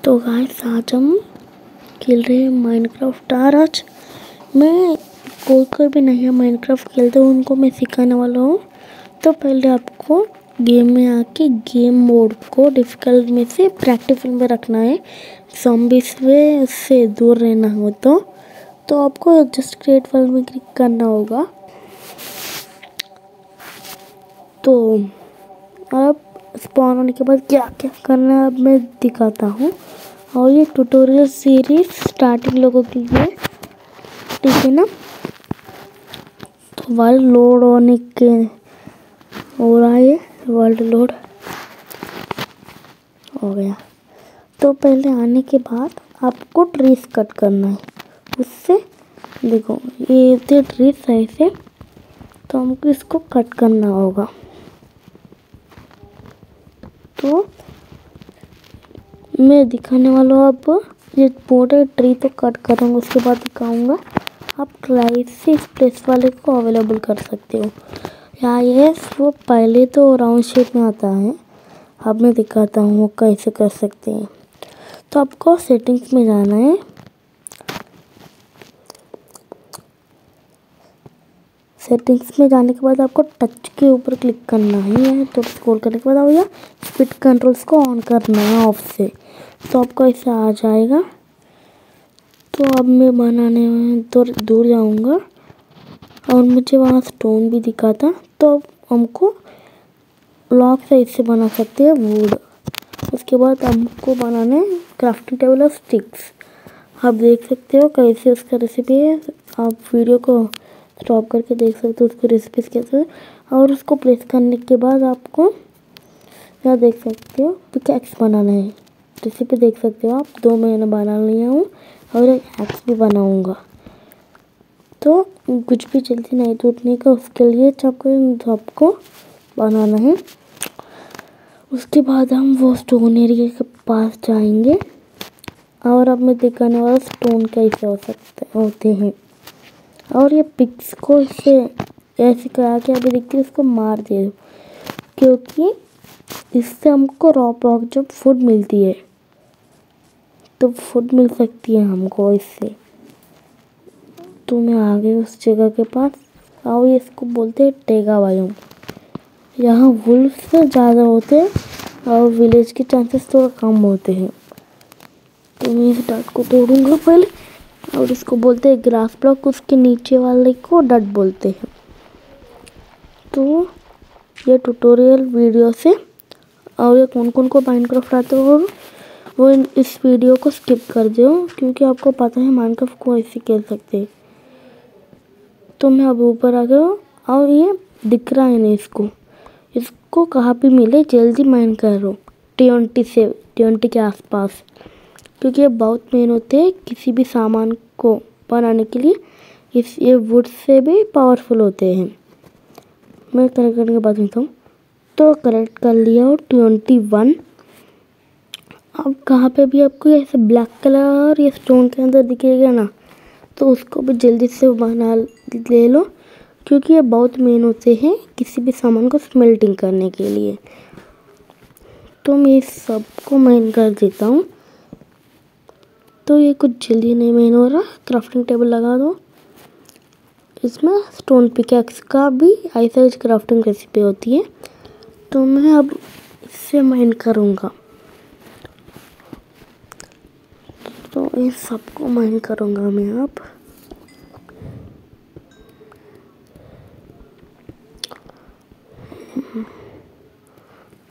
तो गाइस आज हम खेल रहे हैं माइनक्राफ्ट। आज मैं कोई भी नहीं है माइनक्राफ्ट खेलते हैं उनको मैं सिखाने वाला हूँ। तो पहले आपको गेम में आके गेम मोड को डिफ़िकल्ट में से प्रैक्टिस में रखना है। ज़ॉम्बीज़ से दूर रहना हो तो आपको जस्ट क्रिएट वर्ल्ड में क्लिक करना होगा। तो अब स्पॉन होने के बाद क्या क्या करना है अब मैं दिखाता हूँ। और ये ट्यूटोरियल सीरीज स्टार्टिंग लोगों के लिए, ठीक है ना। तो वर्ल्ड लोड होने के हो रहा है, वर्ल्ड लोड हो गया। तो पहले आने के बाद आपको ट्रीज कट करना है। उससे देखो ये ट्रीज है ऐसे, तो हमको इसको कट करना होगा। तो मैं दिखाने वाला हूँ आपको ये पूरे ट्री तो कट करूँगा, उसके बाद दिखाऊंगा आप क्राइसिस प्लेस वाले को अवेलेबल कर सकते हो। या ये वो पहले तो राउंड शेप में आता है, अब मैं दिखाता हूँ वो कैसे कर सकते हैं। तो आपको सेटिंग्स में जाना है। सेटिंग्स में जाने के बाद आपको टच के ऊपर क्लिक करना है, तो स्क्रॉल करने के बाद आप या स्पीड कंट्रोल्स को ऑन करना है ऑफ से, तो आपको ऐसे आ जाएगा। तो अब मैं बनाने में तो दूर जाऊंगा और मुझे वहाँ स्टोन भी दिखा था। तो अब हमको ब्लॉक से इससे बना सकते हैं वुड। उसके बाद हमको बनाना है क्राफ्टिंग टेबल और स्टिक्स। आप देख सकते हो कैसे उसका रेसिपी है, आप वीडियो को स्टॉप करके देख सकते हो उसकी रेसिपीज कैसे। और उसको प्रेस करने के बाद आपको यहाँ देख सकते हो पिकैक्स बनाना है। रेसिपी देख सकते हो आप, 2 मैंने बना लिया हूँ और एक एक्स भी बनाऊँगा। तो कुछ भी जल्दी नहीं टूटने का, उसके लिए सबको बनाना है। उसके बाद हम वो स्टोन एरिया के पास जाएंगे और अब मैं दिखाने वाला स्टोन कैसे होते हैं। और ये पिक्स को इससे ऐसे करा के अभी देखते इसको मार दे, क्योंकि इससे हमको रॉ ब्लॉक जब फूड मिलती है तो फूड मिल सकती है हमको इससे। तो मैं आ गई उस जगह के पास और इसको बोलते हैं टेगा बायोम। यहाँ वुल्फ ज़्यादा होते हैं और विलेज के चांसेस थोड़ा कम होते हैं। तो मैं इस डट को तोड़ूंगा पहले, और इसको बोलते हैं ग्रास ब्लॉक, उसके नीचे वाले को डट बोलते हैं। तो ये ट्यूटोरियल वीडियो से और ये कौन कौन को माइनक्राफ्ट आता हो वो इस वीडियो को स्किप कर दो, क्योंकि आपको पता है माइनक्राफ्ट को ऐसे खेल सकते हैं। तो मैं अब ऊपर आ गया और ये दिख रहा है ना, इसको कहाँ पे मिले जल्दी माइन करो 20 के आसपास, क्योंकि ये बहुत मेन होते हैं किसी भी सामान को बनाने के लिए। ये वुड से भी पावरफुल होते हैं। मैं करेक्ट करने के बाद देता हूँ। तो करेक्ट कर लिया हो 21। अब कहाँ पे भी आपको ऐसे ब्लैक कलर ये स्टोन के अंदर दिखेगा ना, तो उसको भी जल्दी से बना ले लो, क्योंकि ये बहुत मेन होते हैं किसी भी सामान को स्मेल्टिंग करने के लिए। तो मैं इस सबको मेन कर देता हूँ। तो ये कुछ जल्दी नहीं मेन हो रहा, क्राफ्टिंग टेबल लगा दो। इसमें स्टोन पिकैक्स का भी ऐसा क्राफ्टिंग रेसिपी होती है। तो मैं अब इससे माइन करूँगा, तो इस सबको माइन करूँगा मैं अब।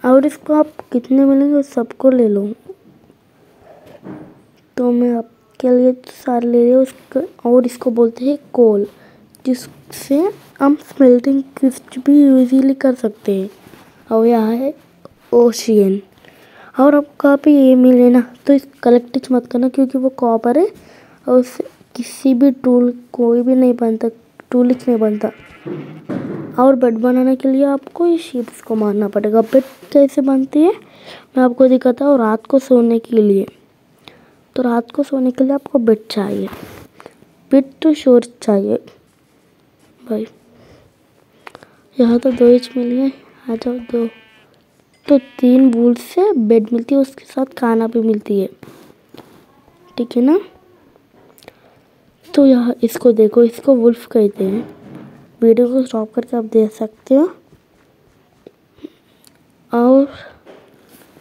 और इसको आप कितने मिलेंगे उस सबको ले लो। तो मैं आपके लिए सारे ले लिया उसको, और इसको बोलते हैं कोल, जिससे हम स्मेल्टिंग कुछ भी यूज़ली कर सकते हैं। और यहाँ है ओशियन। और आपको आप ये मिले ना, तो इस कलेक्ट मत करना, क्योंकि वो कॉपर है और उससे किसी भी टूल कोई भी नहीं बनता, टूलिच नहीं बनता। और बेड बनाने के लिए आपको ये शीप्स को मारना पड़ेगा। बेड कैसे बनती है मैं आपको दिखाता हूँ। रात को सोने के लिए, तो रात को सोने के लिए आपको बेड चाहिए, बेड तो शोर चाहिए भाई। यहाँ तो 2 इंच मिल गए, आ जाओ 2। तो 3 वूल से बेड मिलती है, उसके साथ खाना भी मिलती है। ठीक है ना। तो यहाँ इसको देखो, इसको वुल्फ कहते हैं। वीडियो को स्टॉप करके आप देख सकते हो। और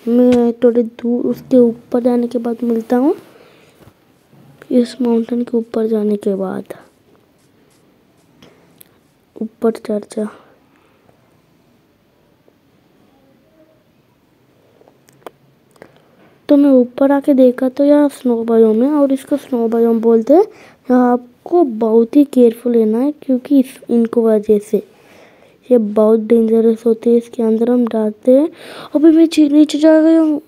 मैं थोड़ी दूर उसके ऊपर जाने के बाद मिलता हूँ। इस माउंटेन के ऊपर जाने के बाद ऊपर चढ़ जा। तो मैं ऊपर आके देखा तो यहाँ स्नो बायोम है और इसको स्नो बायोम बोलते हैं। यहाँ आपको बहुत ही केयरफुल रहना है क्योंकि इनको वजह से ये बहुत डेंजरस होते हैं। इसके अंदर हम जाते हैं। अभी मैं नीचे जा गया हूँ,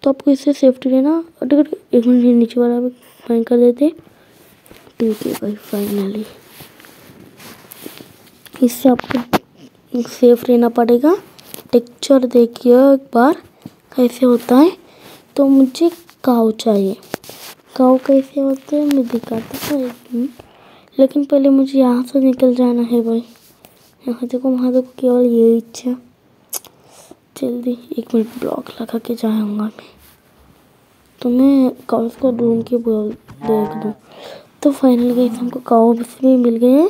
तो आपको इससे सेफ्टी लेना। एक मिनट नीचे वाला भी फाइन कर देते। ठीक है भाई, फाइनली इससे आपको सेफ रहना पड़ेगा। टेक्सचर देखिए एक बार कैसे होता है। तो मुझे काऊ चाहिए। काऊ कैसे होते हैं मैं दिखाता हूँ एक मिनट, लेकिन पहले मुझे यहाँ से निकल जाना है भाई। यहाँ देखो, वहाँ देखो, केवल ये इच्छा। जल्दी 1 मिनट ब्लॉक लगा के जाऊँगा मैं। तो मैं काउस को ढूंढ के देख दूँ। तो फाइनली गई हमको काऊ भी मिल गए हैं।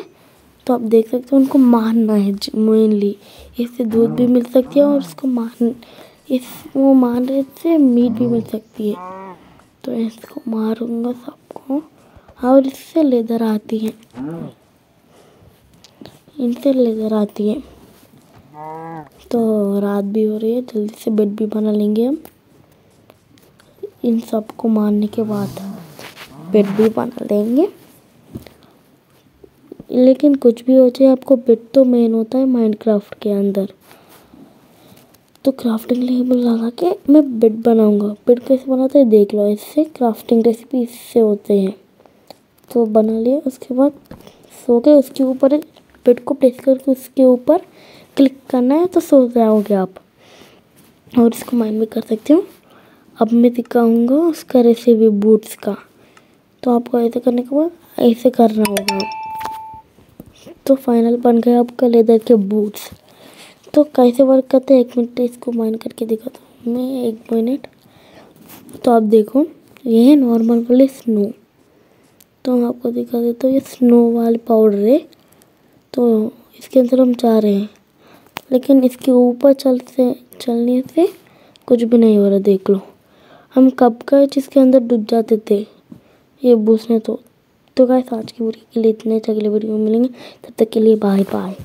तो आप देख सकते हो, उनको मारना है मेनली। इससे दूध भी मिल सकती है और इसको वो मारने से मीट भी मिल सकती है। तो इसको मारूंगा सबको। और इससे लेदर आती है, इनसे लेदर आती है। तो रात भी हो रही है, जल्दी से बेड भी बना लेंगे हम। इन सबको मारने के बाद बेड भी बना लेंगे। लेकिन कुछ भी हो जाए, आपको बेड तो मेन होता है माइनक्राफ्ट के अंदर। तो क्राफ्टिंग लेबल लगा के मैं बेड बनाऊंगा। बेड कैसे बनाते हैं देख लो। इससे क्राफ्टिंग रेसिपी इससे होते हैं। तो बना लिया, उसके बाद सो के उसके ऊपर बेड को प्लेस करके उसके ऊपर क्लिक करना है तो सो जाओगे आप। और इसको माइंड भी कर सकते हो। अब मैं दिखाऊंगा उसका रेसिपी बूट्स का। तो आपको ऐसे करने के बाद ऐसे करना होगा। तो फाइनल बन गया आपका लेदर के बूट्स। तो कैसे वर्क करते हैं 1 मिनट इसको माइंड करके दिखाता हूँ मैं। 1 मिनट। तो आप देखो, ये है नॉर्मल वाले स्नो। तो हम आपको दिखा देते, तो ये स्नो वाले पाउडर है। तो इसके अंदर हम जा रहे हैं, लेकिन इसके ऊपर चलने से कुछ भी नहीं हो रहा। देख लो, हम कब गए जिसके अंदर डूब जाते थे ये बूझने। तो गाइस आज की वीडियो के लिए इतने अच्छे, अगले वीडियो में मिलेंगे। तब तक के लिए बाय बाय।